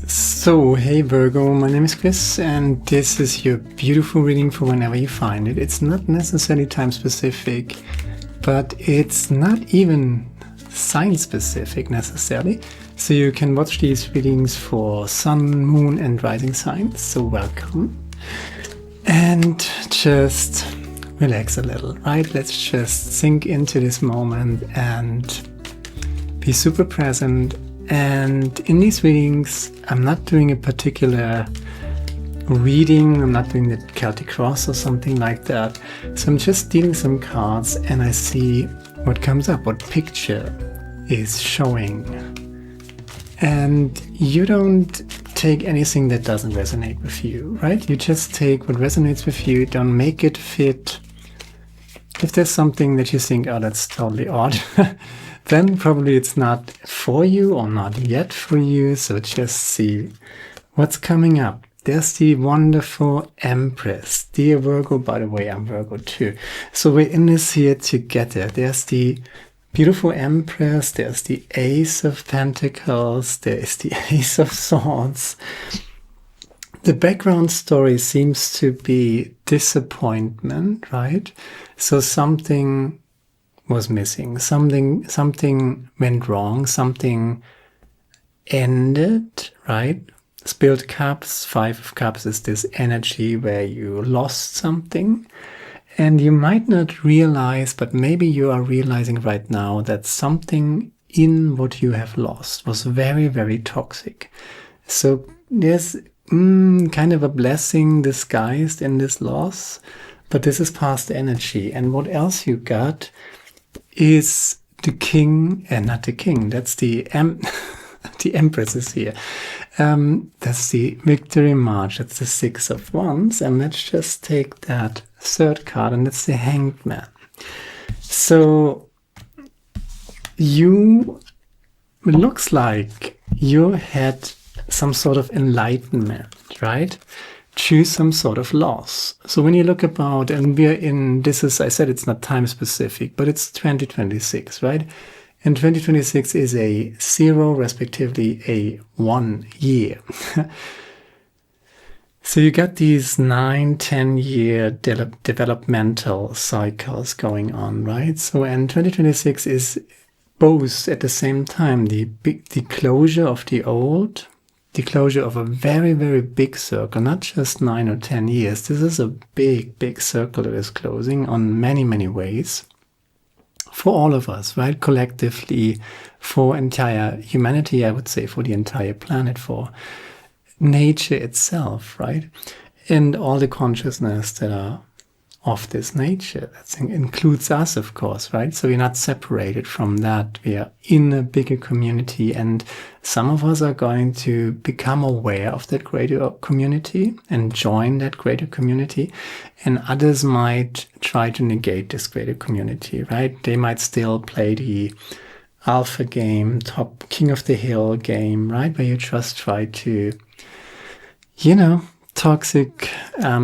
So, hey Virgo, my name is Chris and this is your beautiful reading for whenever you find it. It's not necessarily time specific, but it's not even sign specific necessarily. So you can watch these readings for sun, moon and rising signs. So welcome. And just relax a little, right? Let's just sink into this moment and be super present. And in these readings, I'm not doing a particular reading, I'm not doing the Celtic Cross or something like that. So I'm just dealing some cards and I see what comes up, what picture is showing. And you don't take anything that doesn't resonate with you, right? You just take what resonates with you, don't make it fit. If there's something that you think, oh, that's totally odd, then probably it's not for you or not yet for you. So just see what's coming up. There's the wonderful Empress. Dear Virgo, by the way, I'm Virgo too. So we're in this here together. There's the beautiful Empress. There's the Ace of Pentacles. There's the Ace of Swords. The background story seems to be disappointment, right? So something was missing, something went wrong, something ended, right? Spilled cups, 5 of cups is this energy where you lost something and you might not realize, but maybe you are realizing right now that something in what you have lost was very, very toxic. So there's kind of a blessing disguised in this loss, but this is past energy. And what else you got is the king, and not the king, that's the the Empress is here. That's the Victory March, that's the 6 of Wands, and let's just take that third card, and that's the Hanged Man. So it looks like you had some sort of enlightenment, right? Choose some sort of loss. So when you look about, and we're in, this is, I said it's not time specific, but it's 2026, right? And 2026 is a 0, respectively a 1 year. So you got these 9-10 year developmental cycles going on, right? So, and 2026 is both at the same time the closure of the old, the closure of a very, very big circle, not just 9 or 10 years. This is a big, big circle that is closing on many, many ways for all of us, right? Collectively, for entire humanity, I would say, for the entire planet, for nature itself, right? And all the consciousness that are of this nature. That includes us, of course, right? So we're not separated from that. We are in a bigger community, and some of us are going to become aware of that greater community and join that greater community, and others might try to negate this greater community, right? They might still play the alpha game, top king of the hill game, right? Where you just try to, toxic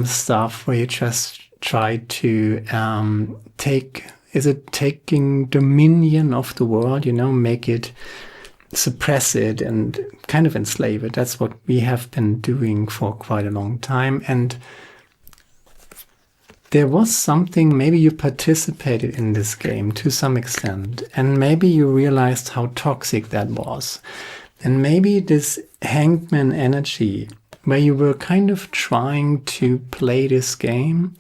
stuff, where you just try to taking dominion of the world, make it, suppress it and kind of enslave it. That's what we have been doing for quite a long time. And there was something, maybe you participated in this game to some extent, and maybe you realized how toxic that was. And maybe this hangman energy, where you were kind of trying to play this game,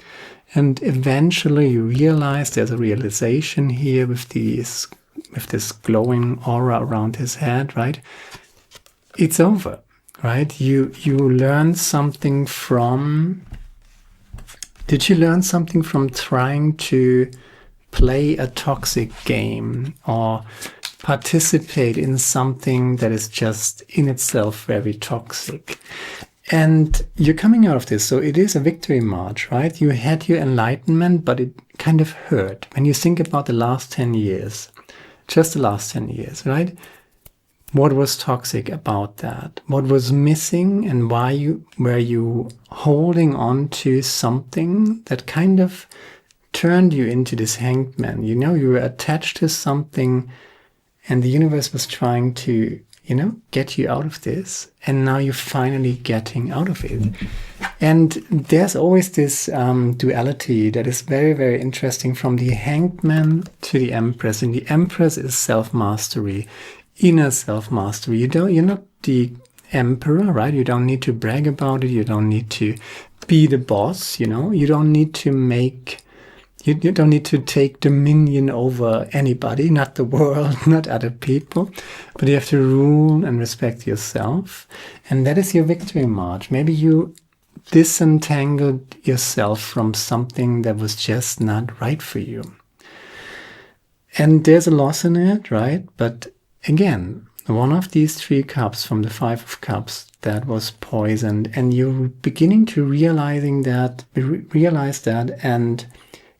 and eventually you realize there's a realization here with this glowing aura around his head, right? It's over, right? You learn something from. Did you learn something from trying to play a toxic game or participate in something that is just in itself very toxic? And you're coming out of this, so it is a victory march, right? You had your enlightenment, but it kind of hurt. When you think about the last 10 years, just the last 10 years, right? What was toxic about that? What was missing, and why were you holding on to something that kind of turned you into this hanged man? You were attached to something, and the universe was trying to get you out of this. And now you're finally getting out of it. And there's always this duality that is very, very interesting, from the Hanged Man to the Empress. And the Empress is self-mastery, inner self-mastery. You're not the emperor, right? You don't need to brag about it. You don't need to be the boss, You don't need to you don't need to take dominion over anybody, not the world, not other people, but you have to rule and respect yourself. And that is your victory march. Maybe you disentangled yourself from something that was just not right for you. And there's a loss in it, right? But again, one of these 3 cups from the 5 of Cups that was poisoned, and you're beginning to realize that, and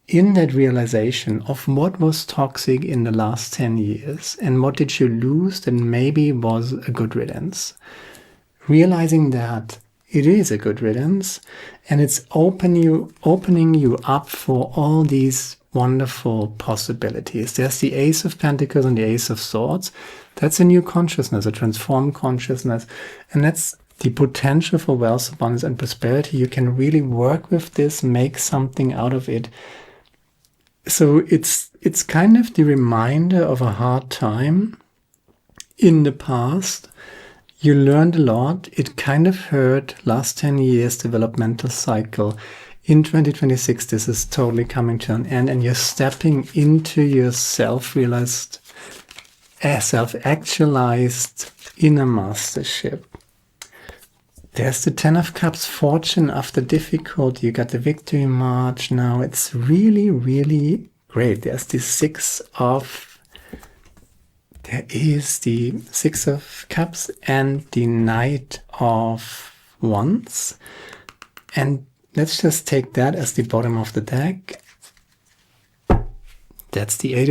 in that realization of what was toxic in the last 10 years and what did you lose that maybe was a good riddance, realizing that it is a good riddance, and it's opening you up for all these wonderful possibilities. There's the Ace of Pentacles and the Ace of Swords. That's a new consciousness, a transformed consciousness, and that's the potential for wealth, abundance, and prosperity. You can really work with this, make something out of it. So it's kind of the reminder of a hard time in the past. You learned a lot. It kind of hurt. Last 10 years developmental cycle. In 2026, this is totally coming to an end, and you're stepping into your self-realized, self-actualized inner mastership. There's the 10 of Cups, fortune after difficulty. You got the victory march now. It's really, really great. There is the 6 of Cups and the Knight of Wands. And let's just take that as the bottom of the deck. That's the 8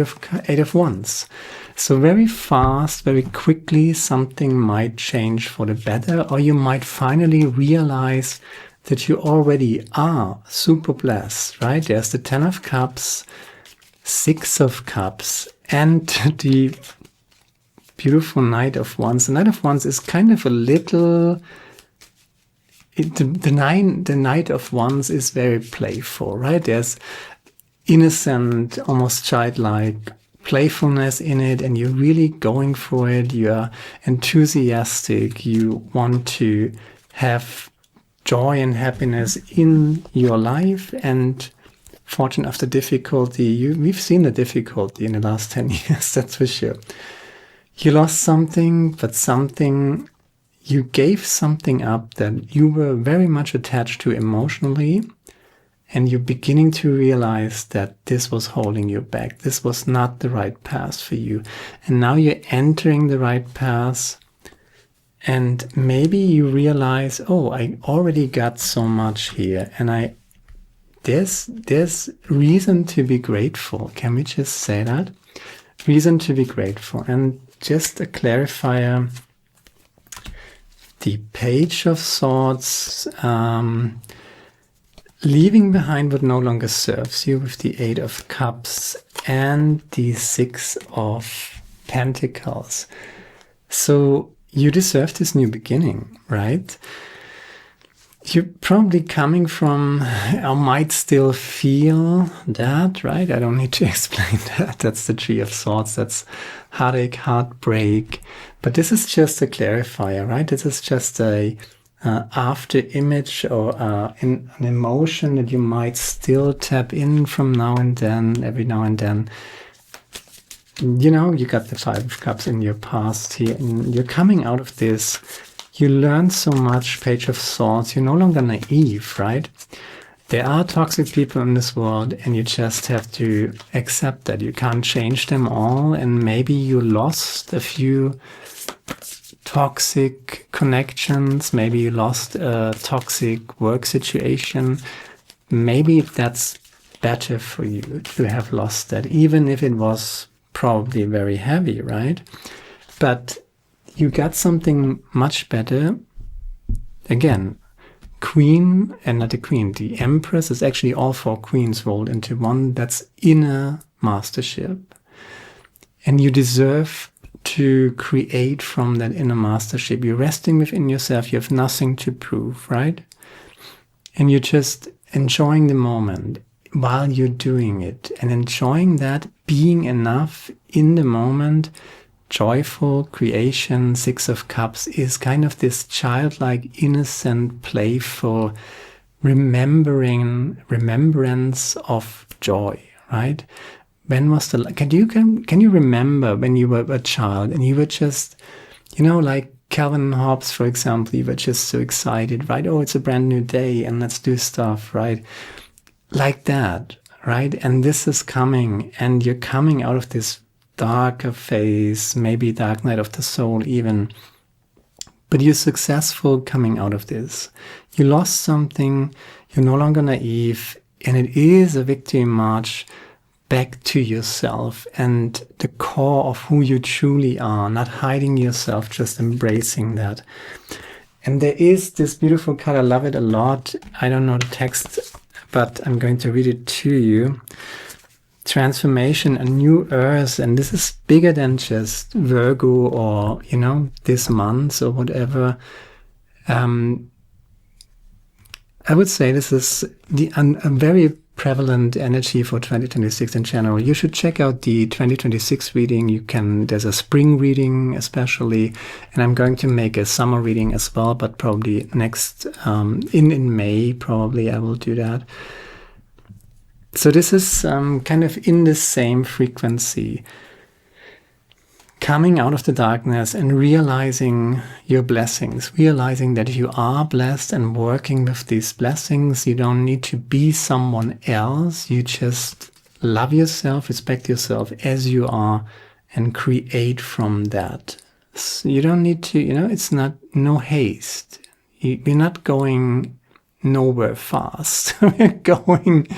of Wands. So very fast, very quickly, something might change for the better, or you might finally realize that you already are super blessed, right? There's the 10 of Cups, 6 of Cups, and the beautiful Knight of Wands. The Knight of Wands is kind of a little... The Knight of Wands is very playful, right? There's innocent, almost childlike playfulness in it, and you're really going for it. You're enthusiastic. You want to have joy and happiness in your life, and fortune after difficulty. We've seen the difficulty in the last 10 years, that's for sure. You lost something, but you gave something up that you were very much attached to emotionally, and you're beginning to realize that this was holding you back. This was not the right path for you. And now you're entering the right path, and maybe you realize, oh, I already got so much here, and there's reason to be grateful. Can we just say that? Reason to be grateful. And just a clarifier, the Page of Swords, leaving behind what no longer serves you, with the 8 of Cups and the 6 of Pentacles. So you deserve this new beginning, right? You're probably coming from, or might still feel that, right? I don't need to explain that. That's the 3 of Swords. That's heartache, heartbreak. But this is just a clarifier, right? This is just a after image, or an emotion that you might still tap in from now and then, every now and then. You got the 5 of Cups in your past here, and you're coming out of this. You learn so much, Page of Swords. You're no longer naive, right? There are toxic people in this world, and you just have to accept that. You can't change them all, and maybe you lost a few toxic connections. Maybe you lost a toxic work situation. Maybe that's better for you to have lost that, even if it was probably very heavy, right? But you got something much better. Again, Queen, and not the Queen, the Empress is actually all 4 queens rolled into one. That's inner mastership. And you deserve to create from that inner mastership. You're resting within yourself. You have nothing to prove, right? And you're just enjoying the moment while you're doing it and enjoying that, being enough in the moment. Joyful creation, Six of Cups, is kind of this childlike, innocent, playful remembrance of joy, right? When was the can you remember when you were a child and you were just, like Calvin and Hobbes, for example, you were just so excited, right? Oh, it's a brand new day and let's do stuff, right? Like that, right? And this is coming, and you're coming out of this darker phase, maybe dark night of the soul even, but you're successful coming out of this. You lost something, you're no longer naive, and it is a victory march back to yourself and the core of who you truly are, not hiding yourself, just embracing that. And there is this beautiful card, I love it a lot. I don't know the text, but I'm going to read it to you. Transformation, a new earth, and this is bigger than just Virgo or, this month or whatever. I would say this is a very prevalent energy for 2026 in general. You should check out the 2026 reading. There's a spring reading especially, and I'm going to make a summer reading as well, but probably next, in May, probably I will do that. So this is kind of in the same frequency. Coming out of the darkness and realizing your blessings, realizing that you are blessed and working with these blessings. You don't need to be someone else. You just love yourself, respect yourself as you are, and create from that. So you don't need to, it's no haste. You're not going nowhere fast. We're going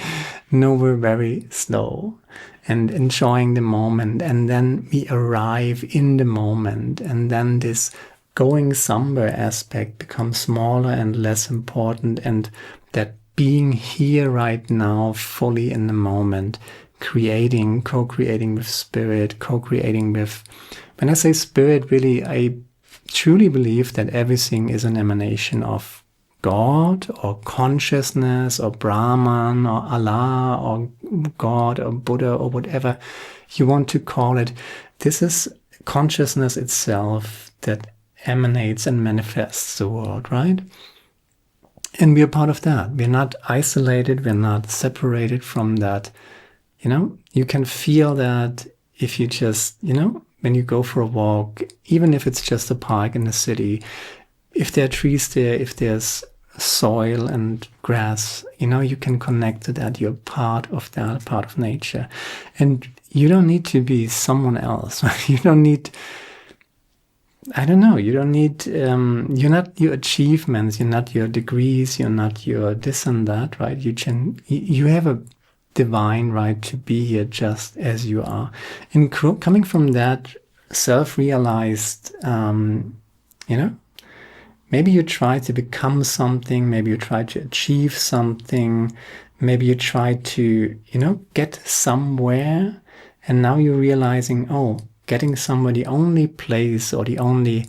nowhere very slow and enjoying the moment. And then we arrive in the moment. And then this going somewhere aspect becomes smaller and less important. And that being here right now, fully in the moment, creating, co-creating with spirit, co-creating with, when I say spirit, really, I truly believe that everything is an emanation of God or consciousness or Brahman or Allah or God or Buddha or whatever you want to call it. This is consciousness itself that emanates and manifests the world, right? And we are part of that. We're not isolated. We're not separated from that. You can feel that if you just, when you go for a walk, even if it's just a park in the city, if there are trees there, if there's soil and grass, you can connect to that. You're part of that, part of nature. And you don't need to be someone else. You don't need, you don't need, you're not your achievements, you're not your degrees, you're not your this and that, right? You have a divine right to be here just as you are. And coming from that self-realized, maybe you try to become something, maybe you try to achieve something, maybe you try to, get somewhere, and now you're realizing, getting somewhere, the only place or the only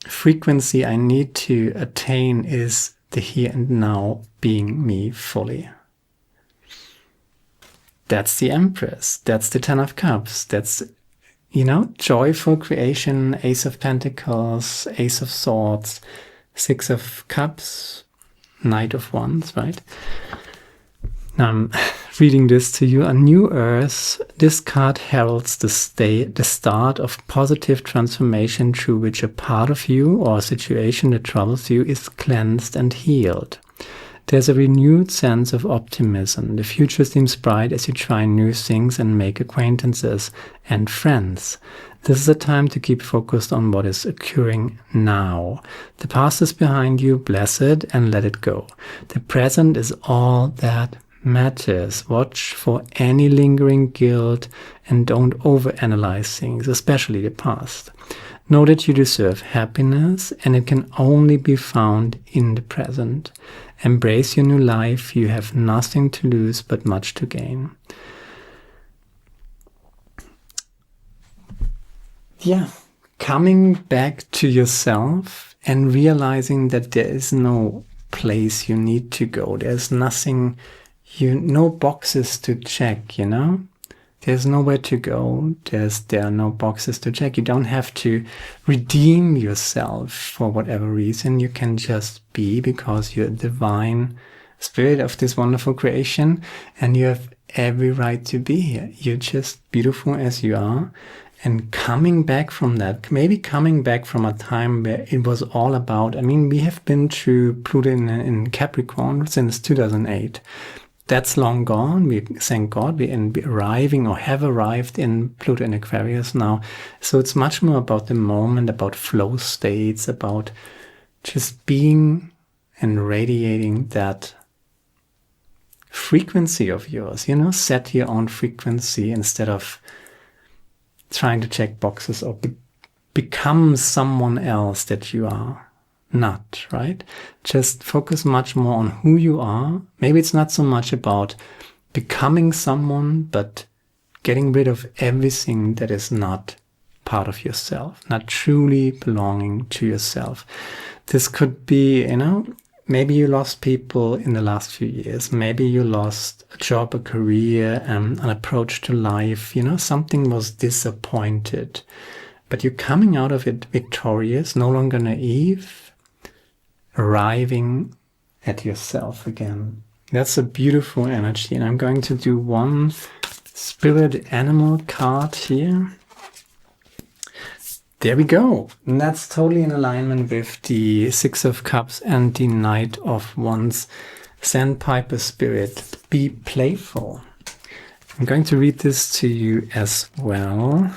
frequency I need to attain is the here and now, being me fully. That's the Empress, that's the Ten of Cups, that's joyful creation, Ace of Pentacles, Ace of Swords, Six of Cups, Knight of Wands, right? Now I'm reading this to you. A new earth. This card heralds the start of positive transformation through which a part of you or a situation that troubles you is cleansed and healed. There's a renewed sense of optimism. The future seems bright as you try new things and make acquaintances and friends. This is a time to keep focused on what is occurring now. The past is behind you, bless it and let it go. The present is all that matters. Watch for any lingering guilt and don't overanalyze things, especially the past. Know that you deserve happiness and it can only be found in the present. Embrace your new life. You have nothing to lose but much to gain. yeah, coming back to yourself and realizing that there is no place you need to go. There's nothing, no boxes to check, you know? There's nowhere to go. There are no boxes to check. You don't have to redeem yourself for whatever reason. You can just be, because you're a divine spirit of this wonderful creation, and you have every right to be here. You're just beautiful as you are. And coming back from that, maybe coming back from a time where it was all about, I mean, we have been through Pluto in Capricorn since 2008. That's long gone. We thank God we're arriving or have arrived in Pluto in Aquarius now. So it's much more about the moment, about flow states, about just being and radiating that frequency of yours. You know, set your own frequency instead of trying to check boxes or become someone else that you are not, right? Just focus much more on who you are. Maybe it's not so much about becoming someone, but getting rid of everything that is not part of yourself, not truly belonging to yourself. This could be, you know, maybe you lost people in the last few years. Maybe you lost a job, a career, an approach to life. You know, something was disappointed, but you're coming out of it victorious, no longer naive, arriving at yourself again. That's a beautiful energy. And I'm going to do one spirit animal card here. There we go. And that's totally in alignment with the Six of Cups and the Knight of Wands. Sandpiper spirit, be playful. I'm going to read this to you as well.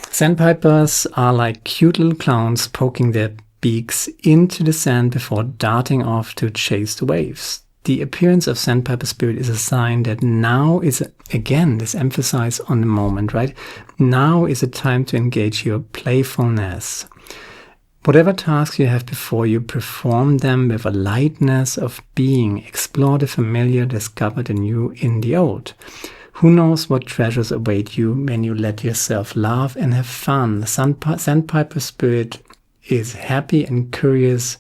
Sandpipers are like cute little clowns poking their beaks into the sand before darting off to chase the waves. The appearance of Sandpiper spirit is a sign that now is, again, this emphasis on the moment, right? Now is a time to engage your playfulness. Whatever tasks you have before you, perform them with a lightness of being. Explore the familiar, discover the new in the old. Who knows what treasures await you when you let yourself laugh and have fun. Sandpiper spirit is happy and curious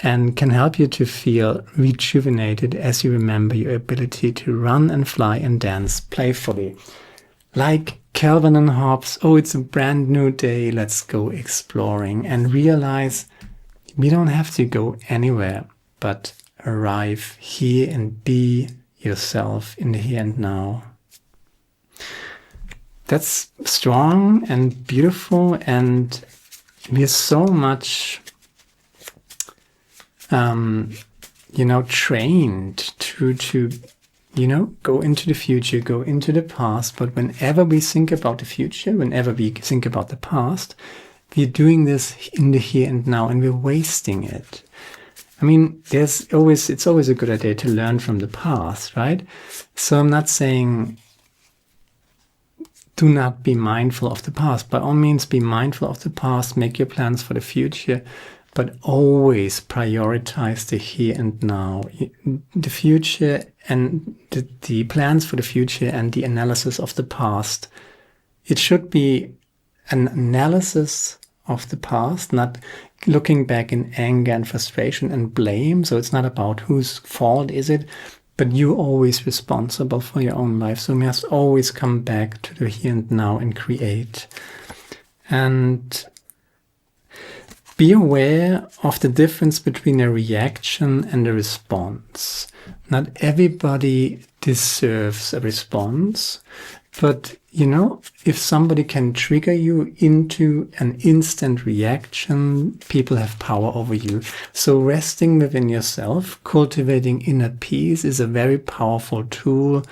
and can help you to feel rejuvenated as you remember your ability to run and fly and dance playfully. Like Calvin and Hobbes, oh, it's a brand new day, let's go exploring, and realize we don't have to go anywhere, but arrive here and be yourself in the here and now. That's strong and beautiful, and we're so much trained to go into the future, go into the past. But whenever we think about the future, whenever we think about the past, we're doing this in the here and now, and we're wasting it. I mean, it's always a good idea to learn from the past, right? So I'm not saying do not be mindful of the past. By all means, be mindful of the past, make your plans for the future, but always prioritize the here and now. The future and the plans for the future and the analysis of the past. It should be an analysis of the past, not looking back in anger and frustration and blame. So it's not about whose fault is it, but you're always responsible for your own life. So you must always come back to the here and now and create. And be aware of the difference between a reaction and a response. Not everybody deserves a response, but if somebody can trigger you into an instant reaction, people have power over you. So resting within yourself, cultivating inner peace is a very powerful tool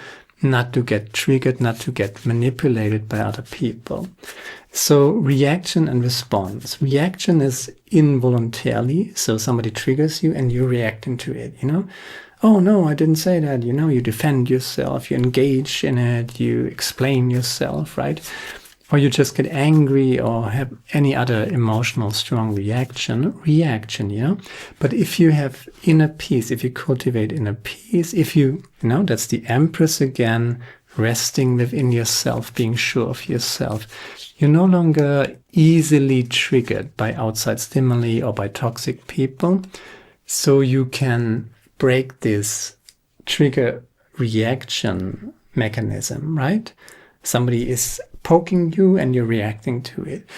not to get triggered, not to get manipulated by other people. So reaction and response. Reaction is involuntarily, so somebody triggers you and you're reacting to it, Oh no, I didn't say that. You defend yourself, you engage in it, you explain yourself, right? Or you just get angry or have any other emotional strong reaction. But if you have inner peace, if you cultivate inner peace, if you, that's the Empress again, resting within yourself, being sure of yourself. You're no longer easily triggered by outside stimuli or by toxic people. So you can break this trigger reaction mechanism, right? Somebody is poking you and you're reacting to it.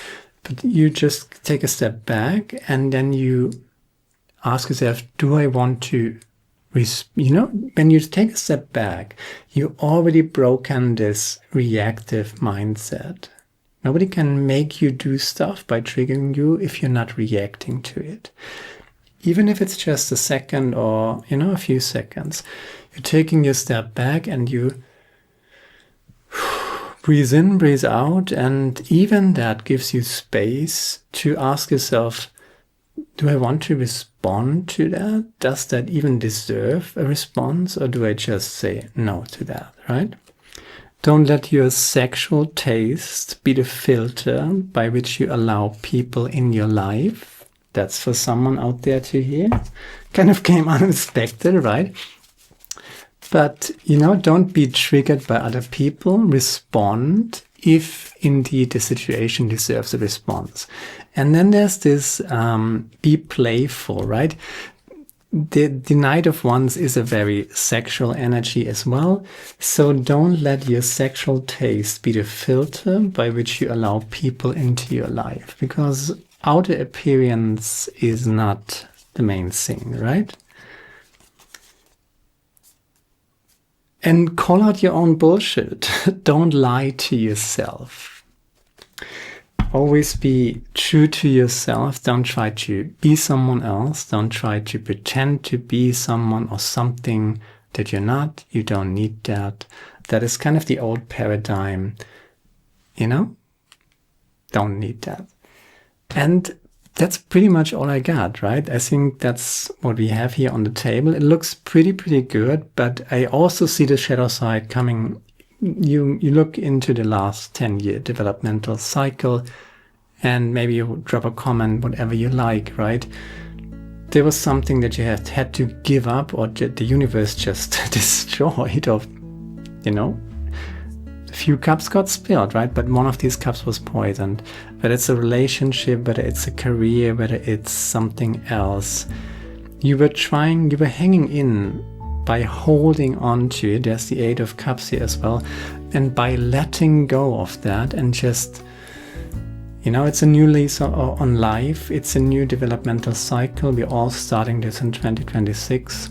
But you just take a step back and then you ask yourself, do I want to, when you take a step back, you already broken this reactive mindset. Nobody can make you do stuff by triggering you if you're not reacting to it. Even if it's just a second or, a few seconds, you're taking your step back and you breathe in, breathe out, and even that gives you space to ask yourself, do I want to respond to that? Does that even deserve a response, or do I just say no to that, right? Don't let your sexual taste be the filter by which you allow people in your life. That's for someone out there to hear. Kind of came unexpected, right? But, don't be triggered by other people. Respond if indeed the situation deserves a response. And then there's this be playful, right? The Knight of Wands is a very sexual energy as well. So don't let your sexual taste be the filter by which you allow people into your life. Because outer appearance is not the main thing, right? And call out your own bullshit. Don't lie to yourself. Always be true to yourself. Don't try to be someone else. Don't try to pretend to be someone or something that you're not. You don't need that. That is kind of the old paradigm. Don't need that. And that's pretty much all I got, right? I think that's what we have here on the table. It looks pretty good, but I also see the shadow side coming. You look into the last 10-year developmental cycle and maybe you drop a comment, whatever you like, right? There was something that you had to give up, or the universe just destroyed, or, a few cups got spilled, right? But one of these cups was poisoned. Whether it's a relationship, whether it's a career, whether it's something else. You were hanging in by holding on to it. There's the Eight of Cups here as well. And by letting go of that and just, it's a new lease on life. It's a new developmental cycle. We're all starting this in 2026.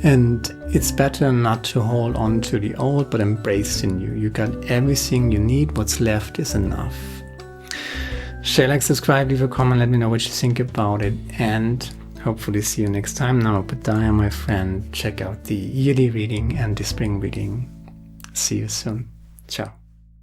And it's better not to hold on to the old, but embrace the new. You got everything you need. What's left is enough. Share, like, subscribe, leave a comment, let me know what you think about it. And hopefully see you next time. Namo Buddhaya, my friend. Check out the yearly reading and the spring reading. See you soon. Ciao.